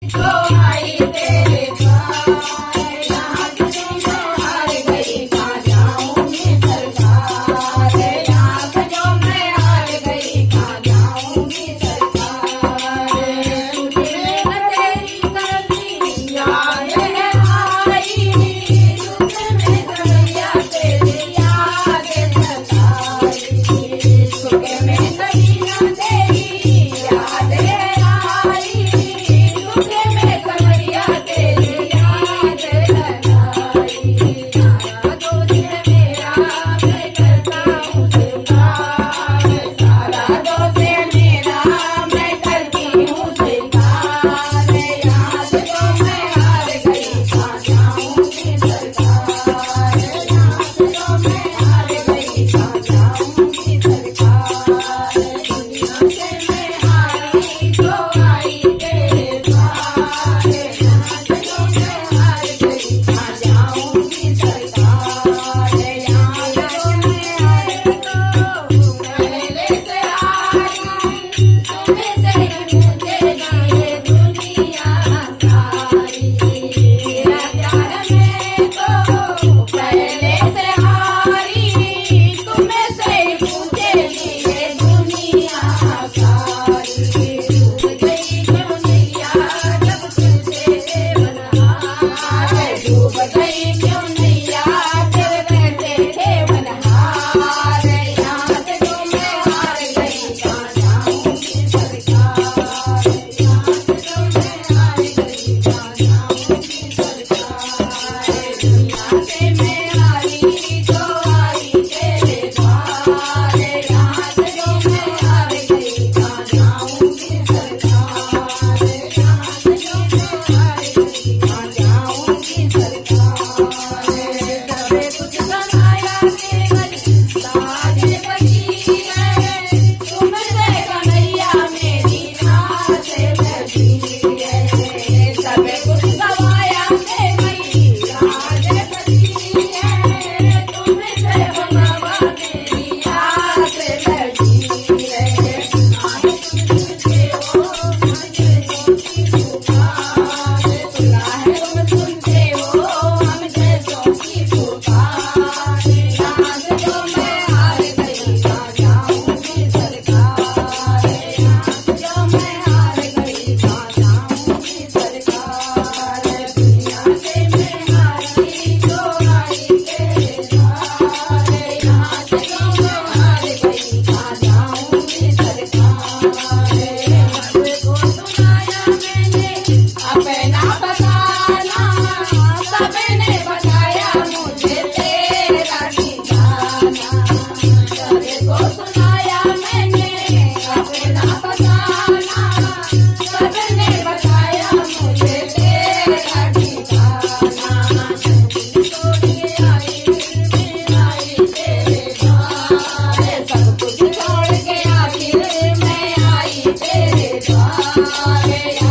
तो आई तेरे द्वार, यहाँ तुझे मैं हार गई, कहाँ जाऊंगी सरकार, यहाँ जो मैं हार गई, कहाँ जाऊंगी सरकार। तुझे न तेरी करनी याद है आई, तुझे में कन्हैया तेरी याद सताई, तुझे में कन्हैया तेरी याद है आई, तुझे में कन्हैया तेरी याद सताई। सारा दोष है मेरा, मैं करता हूँ स्वीकार, सारा दोष है मेरा, मैं करती हूँ स्वीकार, यहाँ से जो मैं हार गई, कहाँ जाऊंगी सरकार, यहाँ से जो मैं हार गई, कहाँ जाऊंगी सरकार। दुनिया से मैं हारी तो आई तेरे द्वार, यहाँ से जो मैं हार गई, कहाँ जाऊंगी सरकार, यहाँ से जो मैं हार तो पहले से हारी, तुम्हें से पूछेगी ये दुनिया सारी, तेरा प्यार में तो पहले से हारी, तुम्हें से पूछेगी ये दुनिया सारी। डूब गई क्यों नैया जब तुझे बनहार, डूब गई क्यों नैया जब रहते थे बनहार, यहाँ से जो मैं हार गई, कहाँ जाऊंगी सरकार, यहाँ से जो मैं हार गई, कहाँ जाऊंगी सरकार। दुनिया से मैं हारी तो आई तेरे द्वार, यहाँ से जो मैं हार गई, कहाँ जाऊंगी सरकार, यहाँ से जो मैं हार गई, कहाँ जाऊंगी सरकार। तबे कुछ कन्हैया केवल साजे बची है, तुमसे कन्हैया मेरी नाज बची है, तबे कुछ गवाया केवल साजे बची है, तुमसे भगवा मेरी आस बची है। आए तुम सुनते हो मुझे सोची पुकार, सुना है तुम सुनते हो हमसे सोची पुकार, यहाँ से जो मैं हार गई, कहाँ जाऊंगी सरकार, यहाँ से जो मैं हार गई, कहाँ जाऊंगी सरकार। दुनिया से मैं हारी तो आई तेरे द्वार, यहाँ से जो मैं हार गई, कहाँ जाऊंगी सरकार। सबको सुनाया मैंने अपना बताना, सबने बताया मुझे तेरा ठिकाना, सबको सुनाया मैंने अपना बताना, सबने बताया मुझे तेरा ठिकाना। सब कुछ छोड़ के आई तेरे द्वार, सब कुछ छोड़ के आखिर मैं आई तेरे द्वार,